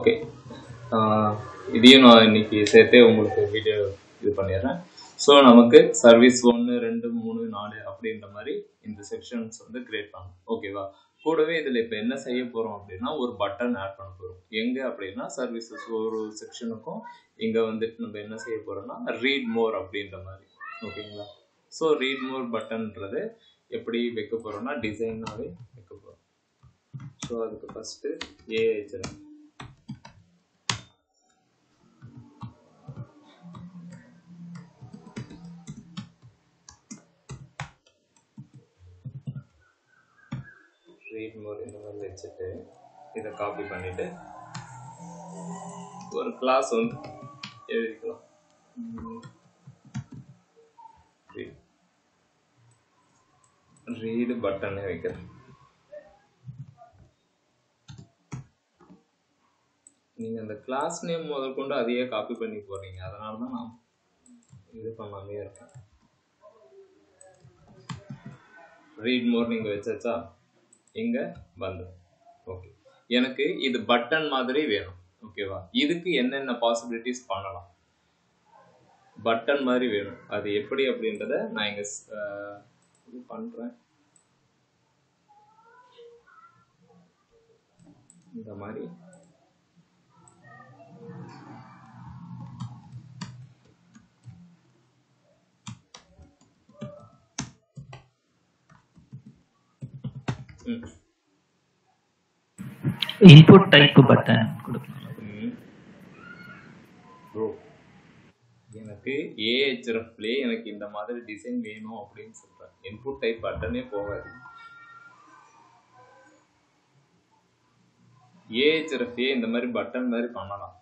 Okay, இதையும் நான் இன்னைக்கு சேர்த்தே உங்களுக்கு வீடியோ இது பண்ணிடுறேன். ஸோ நமக்கு சர்வீஸ் 1, 2, 3, 4 அப்படின்ற மாதிரி இந்த செக்ஷன்ஸ் வந்து கிரியேட் பண்ணணும். ஓகேவா? கூடவே இதில் இப்போ என்ன செய்ய போகிறோம் அப்படின்னா ஒரு பட்டன் ஆட் பண்ண போகிறோம். எங்கே அப்படின்னா சர்வீசஸ் ஒரு செக்ஷனுக்கும் இங்கே வந்துட்டு நம்ம என்ன செய்ய போகிறோம்னா ரீட் மோர் அப்படின்ற மாதிரி. ஓகேங்களா? ஸோ ரீட் மோர் பட்டன்றது எப்படி வைக்க போகிறோம்னா டிசைனாகவே வைக்க போகிறோம். ஸோ அதுக்கு ஃபஸ்ட்டு ஏஹெச்எம் ரீட் மோர் இந்த மாதிரி வச்சுட்டு இதை காப்பி பண்ணிவிட்டு ஒரு கிளாஸ் வந்து எழுதிக்கலாம். ரீடு பட்டனை வைக்கிறேன். நீங்கள் அந்த கிளாஸ் நேம் முதல் கொண்டு அதையே காப்பி பண்ணி போடுறீங்க, அதனால தான் நான் இது பண்ணாமே இருக்கேன். ரீட் மோர் நீங்கள் வச்சாச்சா இங்கே வந்து ஓகே, எனக்கு இது பட்டன் மாதிரி வேணும். ஓகேவா? இதுக்கு என்னென்ன பாசிபிலிட்டிஸ் பண்ணலாம், பட்டன் மாதிரி வேணும், அது எப்படி அப்படின்றத நான் இங்கே இது பண்ணுறேன். இந்த மாதிரி இன்புட் டைப் பட்டன் கொடுக்கணும். ப்ரோ எனக்கு ஏஹெச்எஃப்லே எனக்கு இந்த மாதிரி டிசைன் வேணும் அப்படின்னு சொல்றேன். இன்புட் டைப் பட்டனே போகாது. ஏஹெச்எஃப்ஏ இந்த மாதிரி பட்டன் மாதிரி பண்ணலாம்.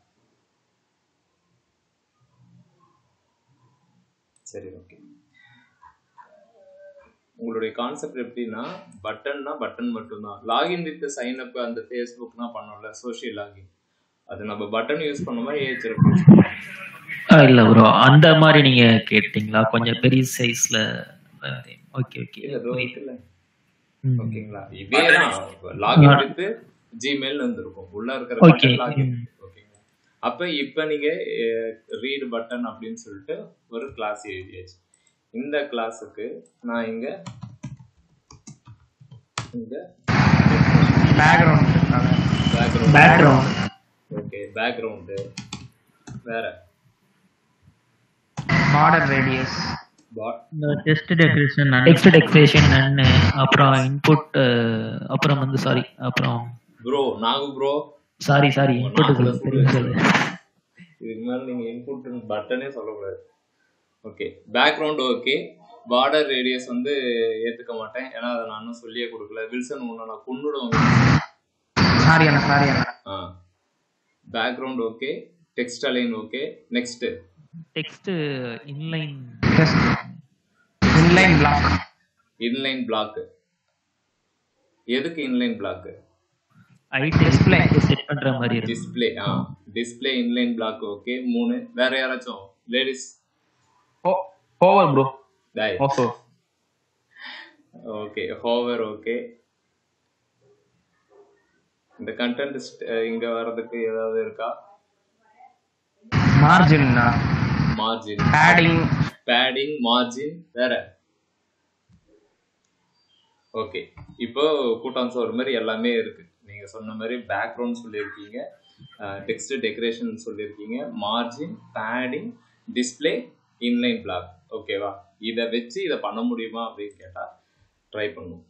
சரி, ஓகே. உங்களுடைய கான்செப்ட் எப்படின்னா பட்டன்னா பட்டன் மட்டும்தான். லாகின் வித் சைன் அப் அந்த ஃபேஸ்புக்னா பண்ணோம்ல சோஷியல் லாகின், அது நம்ம பட்டன் யூஸ் பண்ணுமா ஏஹெச்எஃப் யூஸ் பண்ணுமா? இல்ல ப்ரோ, அந்த மாதிரி நீங்க கேட்டீங்களா? கொஞ்சம் பெரிய சைஸ்ல. ஓகே ஓகே, இல்ல ப்ரோ இல்ல. ஓகேங்களா? இதே தான் லாகின் வித் ஜிமெயில் வந்துருக்கும் உள்ள இருக்கிற பட்டன் லாகின். ஓகேங்களா? அப்ப இப்ப நீங்க ரீட் பட்டன் அப்படின்னு சொல்லிட்டு ஒரு கிளாஸ் எழுதியாச்சு. இந்த கிளாஸுக்கு நான் இங்க பேக்ரவுண்ட் ஓகே, பேக்ரவுண்ட் வேற border radius, text decoration and அப்புறம் இன்புட், அப்புறம் வந்து சாரி அப்புறம் bro Nagu bro sorry input சொல்லு. இதுக்கு மேல நீங்க இன்புட் பட்டனே சொல்லக்கூடாது. Okay, background okay. Border radius வந்து ஏத்துக்க மாட்டேன், ஏன்னா அதை நான் இன்னும் சொல்லியே கொடுக்கல. வில்சன் உன்னை நான் கொன்னுடுவேன். Background okay, text align okay. Next text inline block. எதுக்கு இன்லைன் பிளாக்? டிஸ்ப்ளே செட் பண்ற மாதிரி display. Display inline block okay. 3 வேற யாராச்சும் ladies? Hover bro. Okay, hover okay. இந்த கண்டென்ட் இங்க வரதுக்கு ஏதாவது இருக்கா? மார்ஜின், பேடிங், மார்ஜின் வேற. ஓகே, இப்போ கூட்டான் சோறு மாதிரி எல்லாமே இருக்கு. நீங்க சொன்ன மாதிரி பேக்ரவுண்ட் சொல்லியிருக்கீங்க, டெக்ஸ்ட் டெக்கரேஷன் சொல்லியிருக்கீங்க, margin, padding, display, inline black. ஓகேவா? இதை வச்சு இதை பண்ண முடியுமா அப்படின்னு கேட்டா ட்ரை பண்ணுவோம்.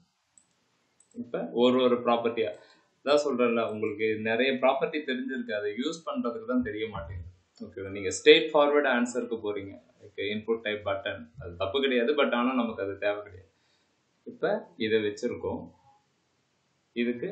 இப்போ ஒரு ப்ராப்பர்ட்டியா தான் சொல்றேன்ல, உங்களுக்கு நிறைய ப்ராப்பர்ட்டி தெரிஞ்சிருக்கு, அதை யூஸ் பண்றதுக்கு தான் தெரிய மாட்டேங்குது. ஓகேவா? நீங்க ஸ்ட்ரெயிட் ஃபார்வர்ட் ஆன்சருக்கு போறீங்க. ஓகே, இன்புட் டைப் பட்டன் அது தப்பு கிடையாது, பட் ஆனால் நமக்கு அது தேவை கிடையாது. இப்போ இதை வச்சிருக்கோம். இதுக்கு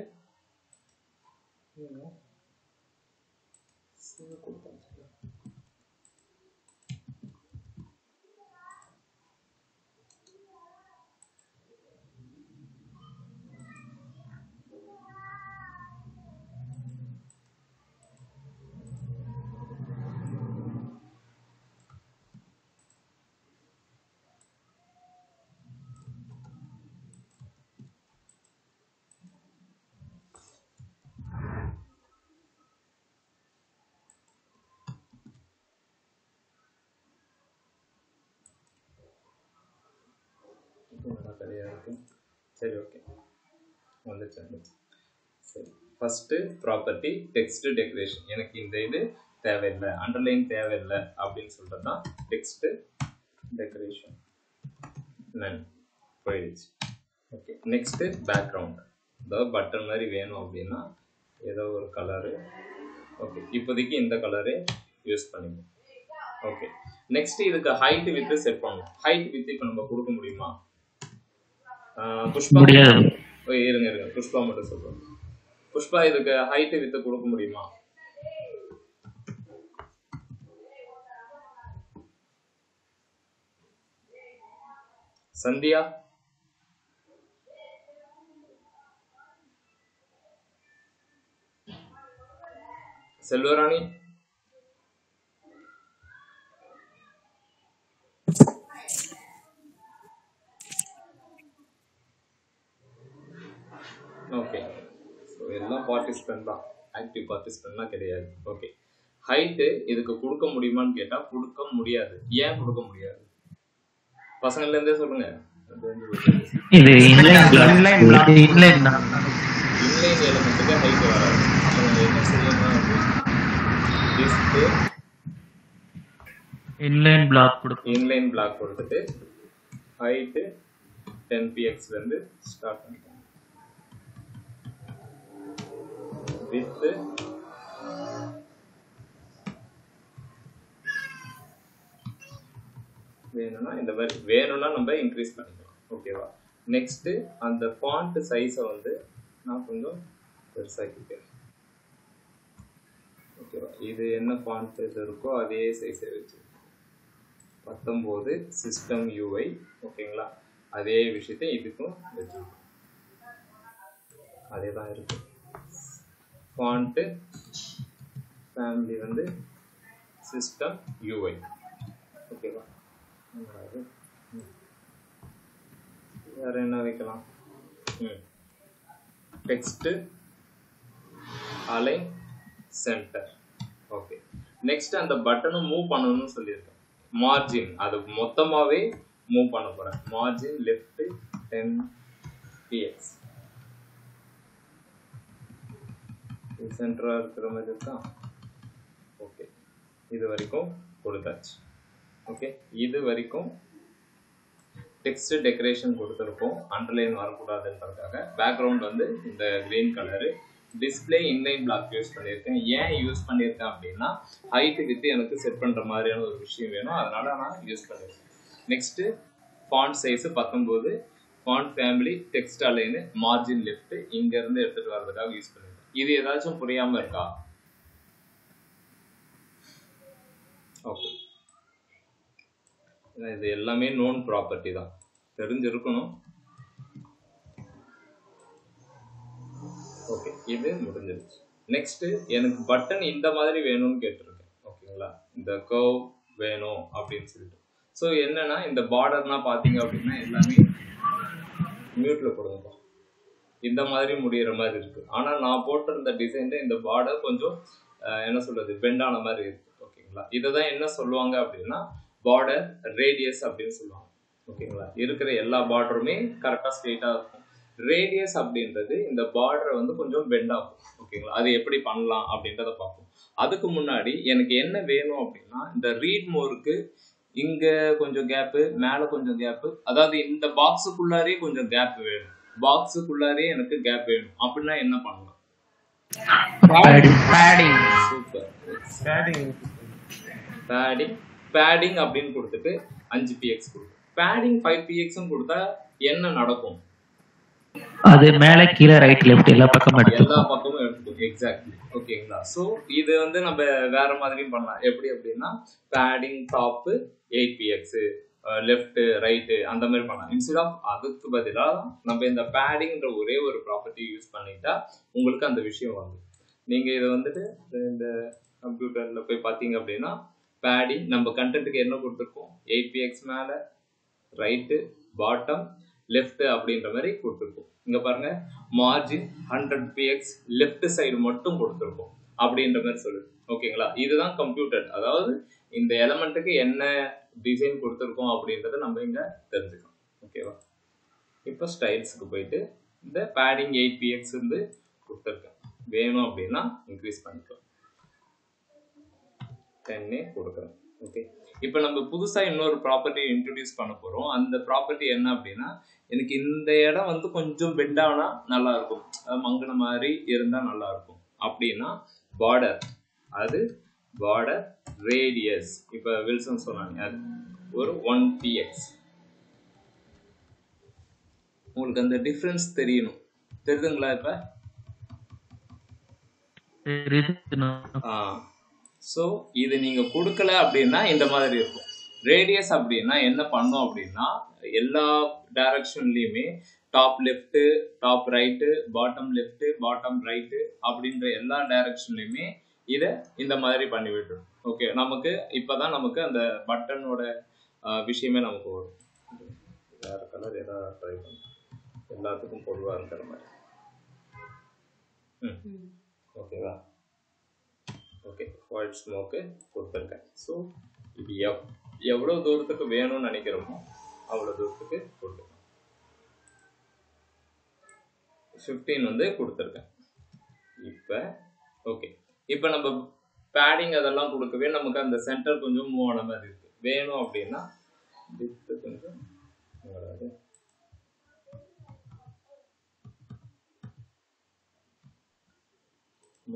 சரியா இருக்கு. சரி, ஓகே, வந்துச்சு. சரி, ஃபஸ்ட்டு ப்ராப்பர்ட்டி டெக்ஸ்ட் டெக்கரேஷன். எனக்கு இந்த இது தேவையில்லை, அண்டர்லைன் தேவையில்லை அப்படின்னு சொல்கிறது தான் டெக்ஸ்ட் டெக்கரேஷன். நன் போயிடுச்சு. Okay, next background. அதாவது பட்டன் மாதிரி வேணும் அப்படின்னா ஏதோ ஒரு கலரு. ஓகே, இப்போதைக்கு இந்த கலரே யூஸ் பண்ணிக்கணும். ஓகே, நெக்ஸ்ட் இதுக்கு ஹைட் வித்து செட் பண்ணணும். ஹைட் வித்து இப்போ நம்ம கொடுக்க முடியுமா? புஷ்பா இருங்க, புஷ்பா மட்டும் சொல்றோம். புஷ்பா, இதுக்கு ஹைட் வித்து கொடுக்க முடியுமா? சந்தியா, செல்வராணி, ஓகே. ஸோ எல்லாம் பார்ட்டிசிபென்ட் தான், ஆக்டிவ் பார்ட்டிசிபென்ட்லாம் கிடையாது. ஓகே, ஹைட்டு இதுக்கு கொடுக்க முடியுமான்னு கேட்டால் கொடுக்க முடியாது. ஏன் கொடுக்க முடியாது? பசங்கள்லேருந்தே சொல்லுங்க. இது இன்லைன் எலிமெண்ட்டுக்கு ஹைட் வராது. அவங்க என்ன செய்யணும் அப்படின்னா இன்லைன் பிளாக் கொடுத்துட்டு ஹைட்டு 10pxலேருந்து ஸ்டார்ட் பண்ணிக்கலாம். வித்து வேணும்னா இந்த மாதிரி வேணும்னா நம்ம இன்க்ரீஸ் பண்ணிக்கலாம். ஓகேவா? நெக்ஸ்ட்டு அந்த ஃபாண்ட் சைஸை வந்து நான் கொஞ்சம் பெருசாக்கிட்டேன். ஓகேவா? இது என்ன ஃபாண்ட் இது இருக்கோ அதே சைஸை வச்சு 19 சிஸ்டம் யூஐ. ஓகேங்களா? அதே விஷயத்தை இதுக்கும் வச்சுருக்கோம். அதே தான் இருக்கு. ஃபாண்ட்டு ஃபேமிலி வந்து சிஸ்டம் யூஐ. ஓகேவா? வேற என்ன வைக்கலாம்? Text align center. Okay, next அந்த பட்டனை மூவ் பண்ணணும்னு சொல்லியிருக்கேன். மார்ஜின் அது மொத்தமாகவே மூவ் பண்ண போகிறேன். Margin left 10px. சென்டராக இருக்கிற மாதிரி இருக்கா? ஓகே, இது வரைக்கும் கொடுத்தாச்சு. ஓகே, இது வரைக்கும் டெக்ஸ்ட் டெக்கரேஷன் கொடுத்துருக்கோம். அண்டர்லைன் வரக்கூடாதுன்றதுக்காக பேக்ரவுண்ட் வந்து இந்த green colour. Display inline black use பண்ணியிருக்கேன். ஏன் யூஸ் பண்ணியிருக்கேன் அப்படின்னா ஹைட்டு வித்து எனக்கு செட் பண்ணுற மாதிரியான ஒரு விஷயம் வேணும், அதனால நான் யூஸ் பண்ணியிருக்கேன். Next font size 19, font family text align margin left இங்கேருந்து எடுத்துகிட்டு வர்றதுக்காக யூஸ் பண்ணியிருக்கேன். இது ஏதாச்சும் புரியாமல் இருக்கா? ஓகே, இது எல்லாமே நோன் ப்ராப்பர்ட்டி தான், தெரிஞ்சிருக்கணும். ஓகே, இது முடிஞ்சிருச்சு. நெக்ஸ்ட்டு எனக்கு பட்டன் இந்த மாதிரி வேணும்னு கேட்டிருக்கேன். ஓகேங்களா? இந்த கர்வ் வேணும் அப்படின்னு சொல்லிட்டு. ஸோ என்னன்னா இந்த பார்டர்னா பார்த்தீங்க அப்படின்னா எல்லாமே மியூட்டில் கொடுங்கப்பா. இந்த மாதிரி முடிகிற மாதிரி இருக்கு. ஆனால் நான் போட்டிருந்த டிசைனில் இந்த பார்டர் கொஞ்சம் என்ன சொல்றது பெண்டான மாதிரி இருக்கு. ஓகேங்களா? இதை தான் என்ன சொல்லுவாங்க அப்படின்னா பார்டர் ரேடியஸ் அப்படின்னு சொல்லுவாங்க. ஓகேங்களா? இருக்கிற எல்லா பார்டருமே கரெக்டாக ஸ்ட்ரெயிட்டாக இருக்கும். ரேடியஸ் அப்படின்றது இந்த பார்டரை வந்து கொஞ்சம் பெண்ட் ஆகும். ஓகேங்களா? அது எப்படி பண்ணலாம் அப்படின்றத பார்ப்போம். அதுக்கு முன்னாடி எனக்கு என்ன வேணும் அப்படின்னா இந்த ரீட் மோருக்கு இங்கே கொஞ்சம் கேப்பு, மேலே கொஞ்சம் கேப்பு, அதாவது இந்த பாக்ஸுக்குள்ளாரே கொஞ்சம் கேப் வேணும். பாக்ஸுக்குள்ளாரே எனக்கு கேப் வேணும் அப்படின்னா என்ன பண்ணலாம்? பேடிங் அப்படின்னு கொடுத்துட்டு 5px கொடுக்கும். பேடிங் 5px கொடுத்தா என்ன நடக்கும்? அது மேல கீழே ரைட் லெஃப்ட் எல்லா பக்கமும் எடுத்துக்கும். எக்ஸாக்ட்லி. ஓகேங்களா? ஸோ இது வந்து நம்ம வேற மாதிரியும் பண்ணலாம். எப்படி அப்படின்னா padding top 8px, left right அந்த மாதிரி பண்ணலாம். இன்ஸ்டெட் ஆஃப் அதுக்கு பதிலாக நம்ம இந்த பேடிங்ன்ற ஒரே ஒரு ப்ராப்பர்ட்டி யூஸ் பண்ணிட்டா உங்களுக்கு அந்த விஷயம் வரும். நீங்கள் இதை வந்துட்டு இந்த கம்ப்யூட்டரில் போய் பார்த்தீங்க அப்படின்னா பேடிங் நம்ம கண்டென்ட்டுக்கு என்ன கொடுத்துருக்கோம்? 8px மேலே ரைட்டு பாட்டம் லெஃப்ட் அப்படின்ற மாதிரி கொடுத்துருக்கோம். இங்கே பாருங்க, மார்ஜின் 100px லெஃப்ட் சைடு மட்டும் கொடுத்துருக்கோம் அப்படின்ற மாதிரி சொல்லுது. ஓகேங்களா? இதுதான் கம்ப்யூட்டர். அதாவது இந்த எலமெண்ட்டுக்கு என்ன டிசைன் கொடுத்துருக்கோம் அப்படின்றத நம்ம இங்கே தெரிஞ்சுக்கலாம். ஓகேவா? இப்போ ஸ்டைல்ஸ்க்கு போயிட்டு இந்த பேடிங் 8px வந்து கொடுத்துருக்கேன். வேணும் அப்படின்னா இன்க்ரீஸ் பண்ணிக்கலாம். 10 கொடுக்குறேன். ஓகே, இப்போ நம்ம புதுசாக இன்னொரு ப்ராப்பர்ட்டி இன்ட்ரடியூஸ் பண்ண போகிறோம். அந்த ப்ராப்பர்ட்டி என்ன அப்படின்னா, எனக்கு இந்த இடம் வந்து கொஞ்சம் பெண்ட் ஆனால் நல்லா இருக்கும், மங்கின மாதிரி இருந்தால் நல்லா இருக்கும் அப்படின்னா பார்டர், அது பார்டர் ரேடியஸ். இப்போ வில்சன் சொன்னாங்க அது ஒரு 1px. உங்களுக்கு அந்த டிஃபரன்ஸ் தெரியணும், தெரியுதுங்களா? இப்போ ஸோ இது நீங்க கொடுக்கல அப்படின்னா இந்த மாதிரி இருக்கும். ரேடியஸ் அப்படின்னா என்ன பண்ணும் அப்படின்னா, எல்லா டைரக்ஷன்லயுமே top left, top right, bottom left, bottom right அப்படின்ற எல்லா டைரக்ஷன்லயுமே இதை இந்த மாதிரி பண்ணி விட்டுரும். ஓகே, நமக்கு இப்பதான் நமக்கு அந்த பட்டனோட விஷயமே நமக்கு வரும். வேற கலர் ஏதாவது ட்ரை பண்ணும், எல்லாத்துக்கும் பொதுவாக இருக்கிற மாதிரி. ஓகேவா? ஓகே, ஒயிட் ஸ்மோக்கு கொடுத்துருக்கேன். ஸோ இது எவ்வளோ தூரத்துக்கு வேணும்னு நினைக்கிறோமோ அவ்வளோ தூரத்துக்கு கொடுத்துருக்கேன். 15 வந்து கொடுத்துருக்கேன். இப்போ ஓகே, இப்போ நம்ம பேடிங் அதெல்லாம் கொடுக்கவே நமக்கு அந்த சென்டர் கொஞ்சம் மூவ் ஆன மாதிரி இருக்கு. வேணும் அப்படின்னா கொஞ்சம்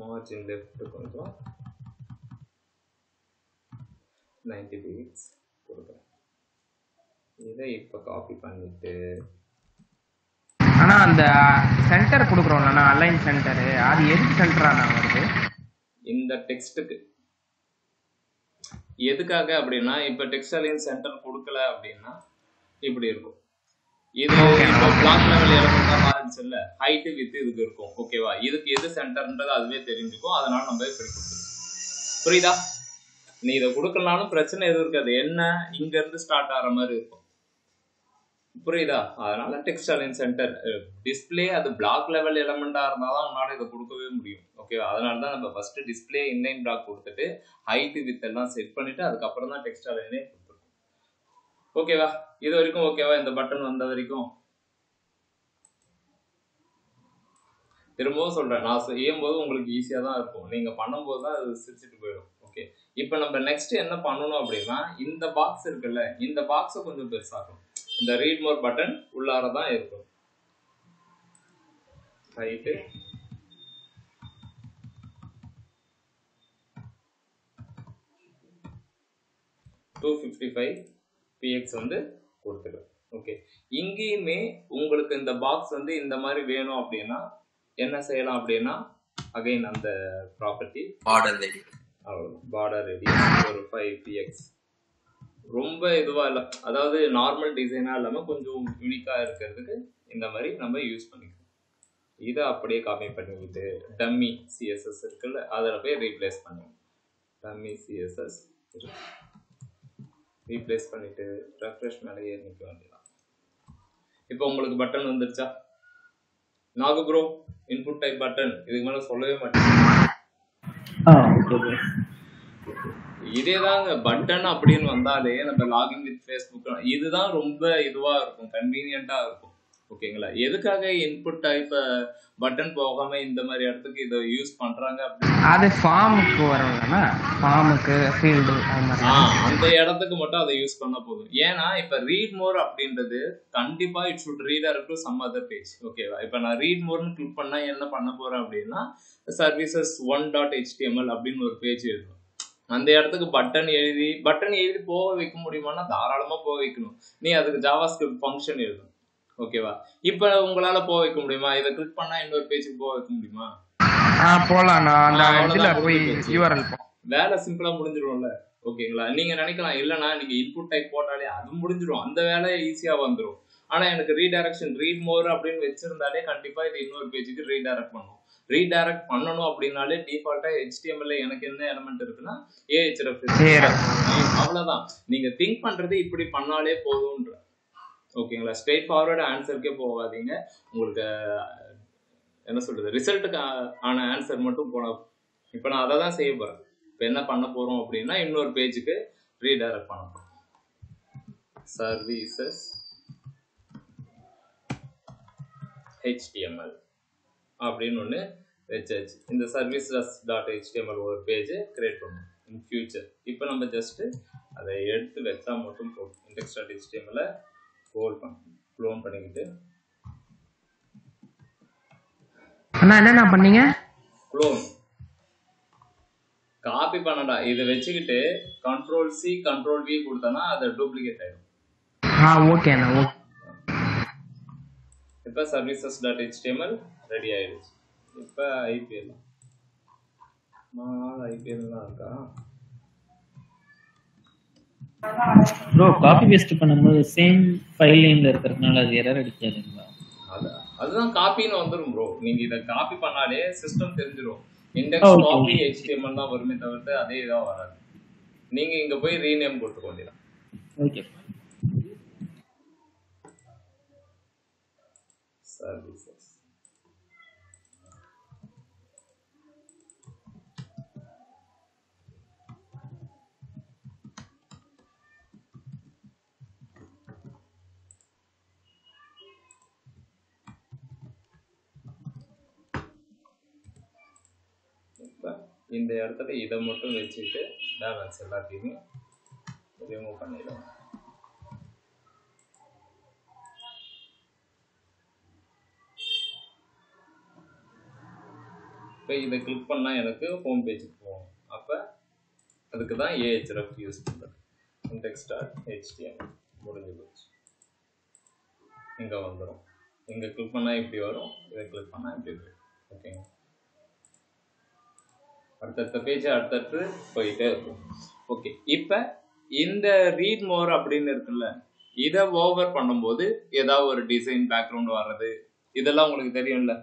மார்ஜின் லெஃப்ட் கொஞ்சம் 90 டிகிரிஸ் கொடுக்குறேன். இதை இப்போ காப்பி பண்ணிட்டு, ஆனால் அந்த சென்டர் கொடுக்குறோம்ல, அலைன் சென்டரு, அது எதுக்கு சென்டரான வருது? இந்த டெக்ஸ்ட்டுக்கு. எதுக்காக அப்படின்னா, இப்போ டெக்ஸ்ட் அலைன் சென்டர் கொடுக்கல அப்படின்னா இப்படி இருக்கும். இது இப்போ பிளாக் லெவல் எலமெண்டா மாறிடுச்சு இல்ல, ஹைட் வித் இதுக்கு இருக்கும். ஓகேவா? இதுக்கு எது சென்டர்ன்றது அதுவே தெரிஞ்சுக்கும். அதனால நம்ம இப்படி கொடுத்துருக்கோம். புரியுதா? நீ இதை கொடுக்கலனாலும் பிரச்சனை எதுவும் இருக்காது, என்ன இங்க இருந்து ஸ்டார்ட் ஆகிற மாதிரி இருக்கும். புரியுதா? அதனால டெக்ஸ்ட் அலைன் சென்டர் டிஸ்பிளே அது பிளாக் லெவல் எலமெண்டா இருந்தாதான் உன்னால இதை கொடுக்கவே முடியும். ஓகேவா? அதனால தான் நம்ம ஃபர்ஸ்ட் டிஸ்பிளே இன்லைன் பிளாக் கொடுத்துட்டு ஹைட் வித் எல்லாம் செட் பண்ணிட்டு அதுக்கப்புறம் தான் டெக்ஸ்ட் அலைனே கொடுத்துருக்கோம். ஓகேவா? இது வரைக்கும் ஓகேவா? இந்த பட்டன் வந்த வரைக்கும். திரும்பவும் சொல்றேன், நான் செய்யும்போது உங்களுக்கு ஈஸியா தான் இருக்கும், நீங்க பண்ணும்போது தான் அது சிரிச்சுட்டு போயிடும். ஓகே, இப்போ நம்ம நெக்ஸ்ட் என்ன பண்ணணும் அப்படின்னா, இந்த பாக்ஸ் இருக்குல்ல, இந்த பாக்ஸை கொஞ்சம் பெருசாகும். இந்த ரீட் மோர் பட்டன் உள்ளார தான் இருக்கும். ஹைட்டு 255 px வந்து கொடுத்துருக்கேன். ஓகே, இங்கேயுமே உங்களுக்கு இந்த பாக்ஸ் வந்து இந்த மாதிரி வேணும் அப்படின்னா என்ன செய்யலாம் அப்படின்னா, அகைன் அந்த ப்ராப்பர்ட்டி பார்டர் ரேடியஸ் ஒரு 5px. ரொம்ப இதுவா இல்லை, அதாவது நார்மல் டிசைனா இல்லாமல் கொஞ்சம் யூனிக்கா இருக்கிறதுக்கு இந்த மாதிரி நம்ம யூஸ் பண்ணிக்கலாம். இதை அப்படியே காப்பி பண்ணிக்கிட்டு டம்மி சிஎஸ்எஸ் இருக்குல்ல, அதில் போய் ரீப்ளேஸ் பண்ணுவோம். டம்மி சிஎஸ்எஸ் ரீப்ளேஸ் பண்ணிட்டு ரெஃப்ரெஷ் மேலே ஏறி நிற்க வேண்டியதான். இப்போ உங்களுக்கு பட்டன் வந்துருச்சா? Nagu bro, input type button இதுக்கு மேலே சொல்லவே மாட்டேன். இதேதாங்க பட்டன் அப்படின்னு வந்தாலே நம்ம லாகின் வித் ஃபேஸ்புக் இதுதான் ரொம்ப இதுவா இருக்கும், கன்வீனியன்ட்டா இருக்கும். ஓகேங்களா? எதுக்காக இன்புட் டைப் பட்டன் போகாம இந்த மாதிரி இடத்துக்கு இதை யூஸ் பண்றாங்க அப்படின்னா, அது ஃபார்முக்கு வரணும்னா ஃபார்முக்கு ஃபீல்டு அந்த இடத்துக்கு மட்டும் அதை யூஸ் பண்ண போதும். ஏன்னா இப்ப ரீட் மோர் அப்படின்றது கண்டிப்பா it should reader to some other page. ஓகேவா? இப்ப நான் ரீட் மோர்னு கிளிக் பண்ணா என்ன பண்ண போறேன் அப்படின்னா, சர்வீசஸ் 1.html அப்படின்னு ஒரு பேஜ் இருக்கும். அந்த இடத்துக்கு பட்டன் எழுதி போக வைக்க முடியுமானா தாராளமா போக வைக்கணும். நீ அதுக்கு ஜாவாஸ்கிரிப்ட் ஃபங்க்ஷன் எழுதும். ஓகேவா? இப்ப உங்களால போக வைக்க முடியுமா? இதை கிளிக் பண்ணா இன்னொரு பேஜுக்கு போக வைக்க முடியுமா? போலாம். வேலை சிம்பிளா முடிஞ்சிடும்ல. ஓகேங்களா? நீங்க நினைக்கலாம் இல்லைன்னா நீங்க இன்புட் டைப் போட்டாலே அது முடிஞ்சிடும், அந்த வேலை ஈஸியா வந்துடும். ஆனா எனக்கு ரீடைரக்ஷன் ரீட் மோர் அப்படின்னு வச்சிருந்தாலே கண்டிப்பா இது இன்னொரு பேஜுக்கு ரீடைரக்ட் பண்ணும். ரீடைரக்ட் பண்ணணும் அப்படின்னாலே டிஃபால்ட்டா HTML எனக்கு என்ன எலிமெண்ட் இருக்குன்னா ahref. அவ்வளவுதான். நீங்க திங்க் பண்றது இப்படி பண்ணாலே போதும்ன்ற. ஓகேங்களா? ஸ்ட்ரெயிட் ஃபார்வர்டு ஆன்சருக்கே போகாதீங்க. உங்களுக்கு என்ன சொல்றது, ரிசல்ட்டுக்கு ஆன ஆன்சர் மட்டும் போனா. இப்போ நான் அதை தான் செய்ய போறேன். இப்போ என்ன பண்ண போறோம் அப்படின்னா, இன்னொரு பேஜுக்கு ரீடைரக்ட் பண்ண போறோம். சர்வீசஸ் ஹெச்டிஎம்எல் அப்படின்னு ஒன்று வச்சாச்சு. இந்த சர்வீசஸ் டாட் ஹெச்டிஎம்எல் ஒரு பேஜ் கிரியேட் பண்ணணும் இன் ஃபியூச்சர். இப்போ நம்ம ஜஸ்ட்டு அதை எடுத்து வச்சா மட்டும் போதும். இண்டெக்ஸ் டாட் ஹெச்டிஎம்எல்லை க்ளோன் பண்ணிக்கிட்டு அண்ணா என்னண்ணா பண்ணீங்க? க்ளோன் காப்பி பண்ணடா. இதை வச்சுக்கிட்டு Ctrl+C Ctrl+V கொடுத்தனா அதை டூப்ளிகேட் ஆயிடும். ஓகே அண்ணா. ஓகே. இப்போ சர்வீசஸ் டாட் ஹெச்டிஎம்எல் ரெடி ஆயிடுச்சு. இப்போ ஐபிஎல் ஐபிஎல்லாம் இருக்கா ப்ரோ? காப்பி பேஸ்ட் பண்ணும்போது சேம் ஃபைல் நேம்ல இருக்கிறதுனால அது எரர் அடிக்காதுங்களா? அதுதான் காப்பின்னு வந்துடும் ப்ரோ. நீங்க இதை காப்பி பண்ணாலே சிஸ்டம் தெரிஞ்சிடும். இண்டெக்ஸ் காப்பி HTML தான் வருமே தவிர்த்து அதே இதாக வராது. நீங்க இங்க போய் ரீநேம் கொடுத்துக்க வேண்டியதான். ஓகே. சர்வீசஸ் இந்த இடத்துல இதை மட்டும் வச்சுட்டு பேலன்ஸ் எல்லாத்தையுமே ரிமூவ் பண்ணிடுவோம். இப்போ இதை கிளிக் பண்ணால் எனக்கு ஹோம் பேஜுக்கு போகும். அப்போ அதுக்கு தான் AHREF யூஸ் பண்ணுறது. இண்டெக்ஸ் டாட் HTML முடிஞ்சு போச்சு. இங்கே வந்துடும். இங்கே கிளிக் பண்ணால் இப்படி வரும், இதை கிளிக் பண்ணால் இப்படி வரும். ஓகேங்க. அடுத்தடுத்த பேஜ் அடுத்தடுத்து போயிட்டே இருக்கும். ஓகே. இப்போ இந்த ரீட் மோர் அப்படின்னு இருக்குல்ல, இதை ஓவர் பண்ணும்போது ஏதாவது ஒரு டிசைன் பேக்ரவுண்ட் வர்றது இதெல்லாம் உங்களுக்கு தெரியும்ல.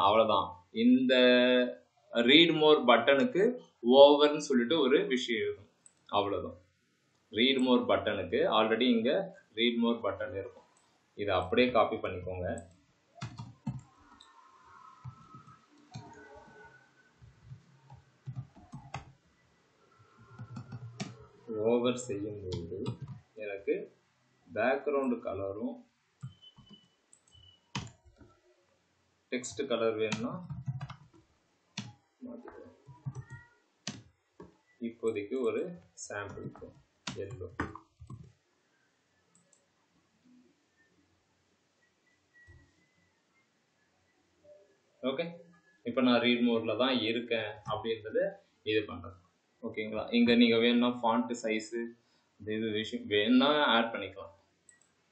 அவ்வளோதான். இந்த ரீட் மோர் பட்டனுக்கு ஓவர்னு சொல்லிட்டு ஒரு விஷயம் இருக்கும். அவ்வளோதான். ரீட் மோர் பட்டனுக்கு ஆல்ரெடி இங்கே ரீட் மோர் பட்டன் இருக்கும். இதை அப்படியே காப்பி பண்ணிக்கோங்க. ஓவர் செய்யும்போது எனக்கு பேக்ரவுண்டு கலரும் டெக்ஸ்ட் கலர் வேணும்னா மாற்றிக்கலாம். இப்போதைக்கு ஒரு சாம்பிளுக்கு எல்லோ. ஓகே. இப்போ நான் ரீட் மோடில் தான் இருக்கேன் அப்படின்றத இது பண்ணுறேன். ஓகேங்களா. இங்கே நீங்கள் வேணும்னா ஃபாண்ட் சைஸு இது விஷயம் வேணும்னா ஆட் பண்ணிக்கலாம்.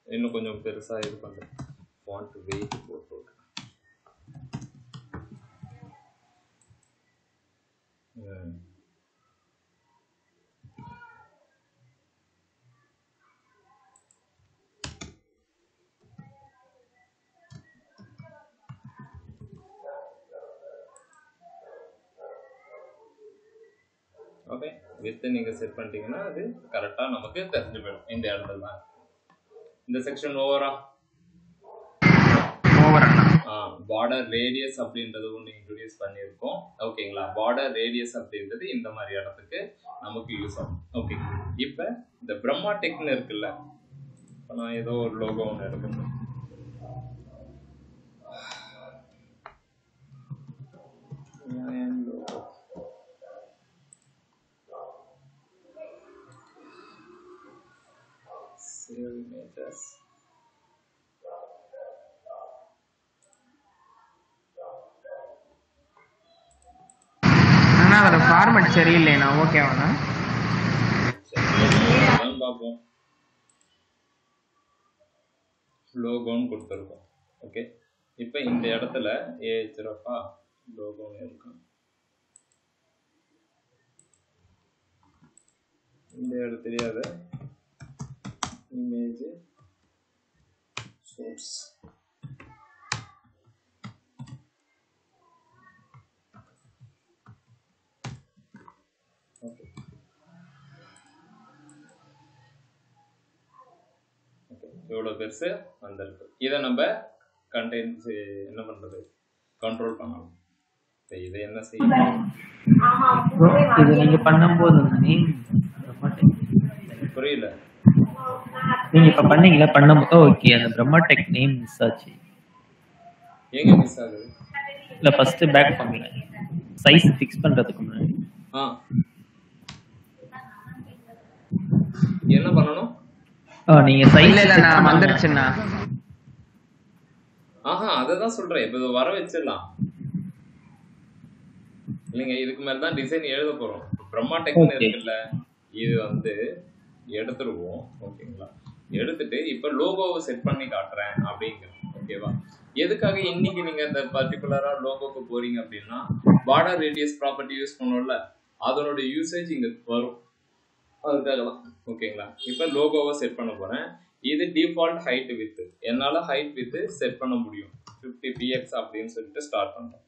இன்னும் கொஞ்சம் பெருசாக இது பண்ணுறேன். ஃபாண்ட் வெயிட் போட்டு ஓகே. வித்து நீங்கள் செட் பண்ணிட்டீங்கன்னா அது கரெக்டாக நமக்கு தெரிஞ்சு போயிடும். இந்த இடத்துல தான் இந்த செக்ஷன் ஓவரா பார்டர் ரேடியஸ் அப்படின்றது ஒன்று இன்ட்ரோடியூஸ் பண்ணியிருக்கோம். ஓகேங்களா. பார்டர் ரேடியஸ் அப்படின்றது இந்த மாதிரி இடத்துக்கு நமக்கு யூஸ் ஆகும். ஓகே. இப்போ இந்த பிரம்மா டெக்னு இருக்குல்ல, இப்போ நான் ஏதோ ஒரு லோகோ ஒன்று எடுக்கிறேன். Images. அண்ணா அதோட ஃபார்மேட் சரியில்லைண்ணா. ஓகேவாண்ணா? பார்ப்போம். லோகோன்னு கொடுத்துருக்கோம். ஓகே. இப்போ இந்த இடத்துல AHREF லோகோன்னு இருக்கும். இந்த இடத்துலயாவது image source okay இவ்வளோ பெருசு வந்திருக்கு. இதை நம்ம கண்டென்ட்ஸ் என்ன பண்ணுறது, கண்ட்ரோல் பண்ணணும். இதை என்ன செய்யணும், இது நீங்கள் பண்ணும்போது புரியல. நீங்க இப்ப பண்ணீங்களா? பண்ணும்போது ஓகே. அந்த பிரம்மா டெக் நேம் மிஸ் ஆச்சு. எங்க மிஸ் ஆகுது? இல்ல ஃபர்ஸ்ட் பேக் பண்ணல. சைஸ் ஃபிக்ஸ் பண்றதுக்கு முன்னாடி. என்ன பண்ணணும்? நீங்க இல்ல சைஸ் இல்ல நான் வந்துருச்சுண்ணா. அததான் சொல்றேன். இப்ப இதை வர வச்சிடலாம் இல்லைங்க. இதுக்கு மேலதான் டிசைன் எழுத போறோம். பிரம்மா டெக்னு இருக்குல்ல, இது வந்து எடுத்துருவோம். ஓகேங்களா? எடுத்துட்டு இப்ப லோகோவை செட் பண்ணி காட்டுறேன் அப்படிங்கிறோம். ஓகேவா? எதுக்காக இன்னைக்கு நீங்க இந்த பர்டிகுலரா லோகோக்கு போறீங்க அப்படின்னா, பார்டர் ரேடியஸ் ப்ராப்பர்ட்டி யூஸ் பண்ணோம்ல, அதனோட யூசேஜ் இங்க வரும். அதுக்காக தான். ஓகேங்களா? இப்ப லோகோவை செட் பண்ண போறேன். இது டிஃபால்ட் ஹைட் வித். என்னால ஹைட் வித் செட் பண்ண முடியும். 50 px அப்படின்னு சொல்லிட்டு ஸ்டார்ட் பண்றேன்.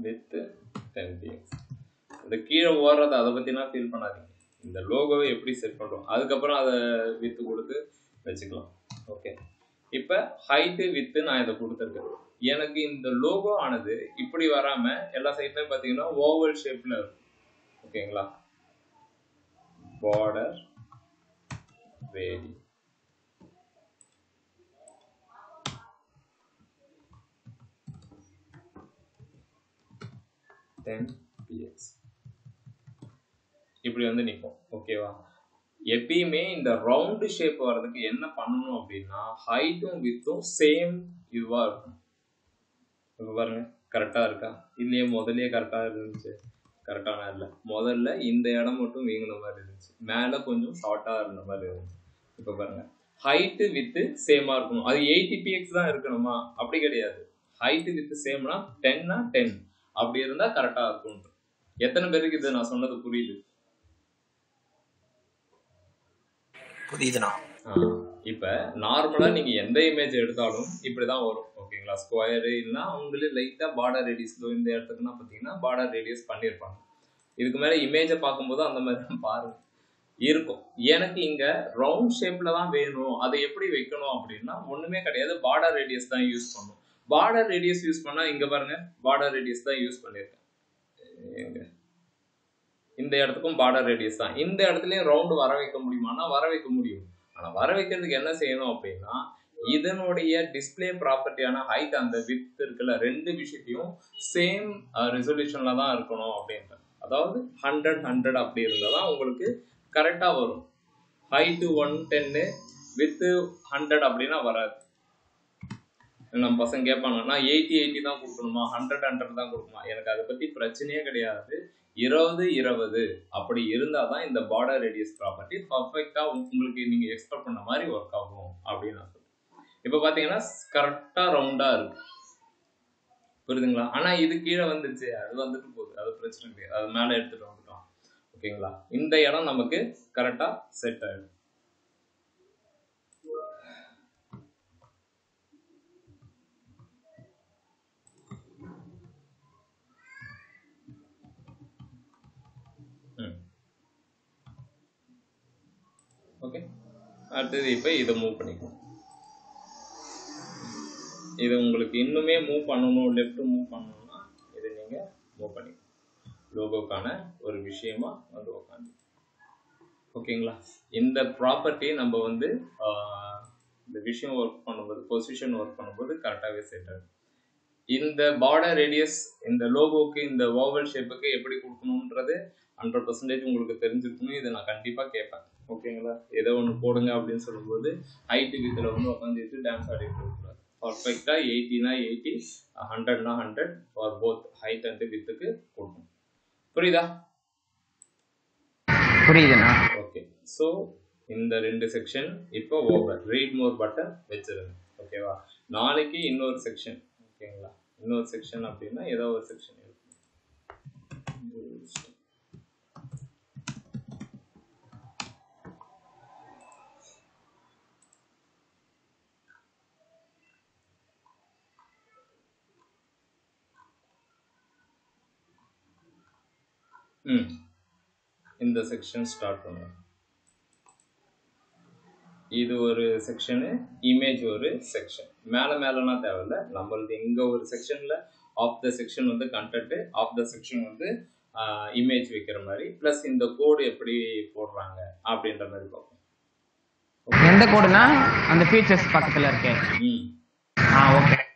With 10 px. இந்த கீழே ஓடுறது அதை பத்தினா ஃபீல் பண்ணாதீங்க. இந்த லோகோவை எப்படி செட் பண்றோம், அதுக்கப்புறம் அதை வித்து கொடுத்து வச்சுக்கலாம். ஓகே, இப்ப ஹைட் வித் நான் இதை கொடுத்துருக்கேன். எனக்கு இந்த லோகோ ஆனது இப்படி வராம எல்லா சைட்லயும் பாத்தீங்கன்னா ஓவல் ஷேப்ல இருக்கும். ஓகேங்களா? பார்டர் ரேடி இப்படி வந்து நிற்கும். ஓகேவா? எப்பயுமே இந்த ரவுண்ட் ஷேப் வர்றதுக்கு என்ன பண்ணணும் அப்படின்னா, ஹைட்டும் வித்தும் சேம் இதுவா இருக்கும். இப்ப பாருங்க, கரெக்டா இருக்கா? இல்லையே, முதல்லயே கரெக்டா இருந்துச்சு. கரெக்டான இல்லை. முதல்ல இந்த இடம் மட்டும் வீங்கின மாதிரி இருந்துச்சு, மேல கொஞ்சம் ஷார்ட்டா இருந்த மாதிரி இருந்துச்சு. இப்ப பாருங்க, ஹைட்டு வித்து சேமா இருக்கணும். அது 80 px தான் இருக்கணுமா? அப்படி கிடையாது. ஹைட்டு வித்து சேம்னா 10னா 10 அப்படி இருந்தா கரெக்டா இருக்கும். எத்தனை பேருக்கு இது நான் சொன்னது புரியுது? புரியுதுண்ணா. இப்ப நார்மலா நீங்க எந்த இமேஜ் எடுத்தாலும் இப்படிதான் வரும். ஓகேங்களா? ஸ்கொயரு இல்லைன்னா அவங்களே லைட்டா பார்டர் ரேடியஸ் இந்த இடத்துக்குன்னா பாத்தீங்கன்னா பார்டர் ரேடியஸ் பண்ணியிருப்பாங்க. இதுக்கு மேல இமேஜை பார்க்கும்போது அந்த மாதிரி பாருங்க இருக்கும். எனக்கு இங்க ரவுண்ட் ஷேப்ல தான் வேணும். அதை எப்படி வைக்கணும் அப்படின்னா ஒண்ணுமே கிடையாது, பார்டர் ரேடியஸ் தான் யூஸ் பண்ணும். பார்டர் ரேடியஸ் யூஸ் பண்ணா இங்க பாருங்க, பார்டர் ரேடியஸ் தான் யூஸ் பண்ணிருக்கேன். இந்த இடத்துக்கும் பார்டர் ரேடியஸ் தான். இந்த இடத்துலயும் ரவுண்ட் வர வைக்க முடியுமானா வர வைக்க முடியும். ஆனா வர வைக்கிறதுக்கு என்ன செய்யணும் அப்படின்னா, இதனுடைய டிஸ்பிளே ப்ராப்பர்ட்டியான ஹைட் அந்த வித் இருக்குல்ல, ரெண்டு விஷயத்தையும் சேம் ரெசல்யூஷன்ல தான் இருக்கணும் அப்படின்ற. அதாவது 100 100 அப்படி இருந்தா தான் உங்களுக்கு கரெக்டா வரும். ஹைட் 110 வித் 100 அப்படின்னா வராது. நம்ம பசங்க கேட்பாங்க, நான் 80 80 தான் கொடுக்கணுமா, 100 100 தான் கொடுக்கணுமா? எனக்கு அதை பத்தி பிரச்சனையே கிடையாது. 20 20 அப்படி இருந்தாதான் இந்த பார்டர் ரேடியஸ் ப்ராப்பர்ட்டி பர்ஃபெக்டா உங்களுக்கு நீங்க எக்ஸ்பெக்ட் பண்ண மாதிரி ஒர்க் ஆகும் அப்படின்னு நான் சொல்றேன். இப்ப பாத்தீங்கன்னா கரெக்டா ரவுண்டா இருக்கு, புரியுதுங்களா? ஆனா இது கீழே வந்துச்சு, அது வந்துட்டு போகுது, அது பிரச்சனை கிடையாது. அது மேல எடுத்துட்டு வந்துட்டோம். ஓகேங்களா? இந்த இடம் நமக்கு கரெக்டா செட் ஆயிடும். ஓகே, அடுத்தது இப்போ இதை மூவ் பண்ணிக்கலாம். இது உங்களுக்கு இன்னுமே மூவ் பண்ணணும், லெஃப்ட் மூவ் பண்ணணும்னா இதை நீங்க மூவ் பண்ணிக்கலாம். லோகோக்கான ஒரு விஷயமா வந்து உட்காந்து. ஓகேங்களா? இந்த ப்ராப்பர்ட்டி நம்ம வந்து இந்த விஷயம் ஒர்க் பண்ணும்போது, பொசிஷன் ஒர்க் பண்ணும்போது கரெக்டாகவே செட் ஆகும். இந்த பார்டர் ரேடியஸ் இந்த லோகோக்கு இந்த ஓவல் ஷேப்புக்கு எப்படி கொடுக்கணுன்றது 100% உங்களுக்கு தெரிஞ்சிருக்கணும். இதை நான் கண்டிப்பாக கேட்பேன். ஓகேங்களா? ஏதோ ஒன்று போடுங்க அப்படின்னு சொல்லும்போது ஹைட்டு வித்தில் வந்து உட்காந்துட்டு டான்ஸ் ஆடிட்டு இருக்கக்கூடாது. பர்ஃபெக்டாக 80னா 80, 100னா 100 ஃபார் போத் ஹைட் அண்ட் வித்துக்கு கொடுக்கணும். புரியுதா? புரியுதுண்ணா. ஓகே, ஸோ இந்த ரெண்டு செக்ஷன் இப்போ ஓவர். ரீட் மோர் பட்டன் வச்சிருங்க. ஓகேவா? நாளைக்கு இன்னொரு செக்ஷன். ஓகேங்களா? இன்னொரு செக்ஷன் அப்படின்னா ஏதோ ஒரு செக்ஷன் இருக்கும். இந்த செக்ஷன் ஸ்டார்ட் பண்ணுங்க. இது ஒரு செக்ஷனு, இமேஜ் ஒரு செக்ஷன். மேலனா தேவையில்ல, நம்மளுக்கு இங்க ஒரு செக்ஷன்ல ஆஃப் த செக்ஷன் வந்து கண்டென்ட், ஆஃப் த செக்ஷன் வந்து இமேஜ் வைக்கிற மாதிரி, ப்ளஸ் இந்த கோடு எப்படி போடுறாங்க அப்படின்ற மாதிரி பார்ப்போம். எந்த கோடுனா அந்த ஃபீச்சர்ஸ் பக்கத்துல இருக்கு. ம் ஓகே.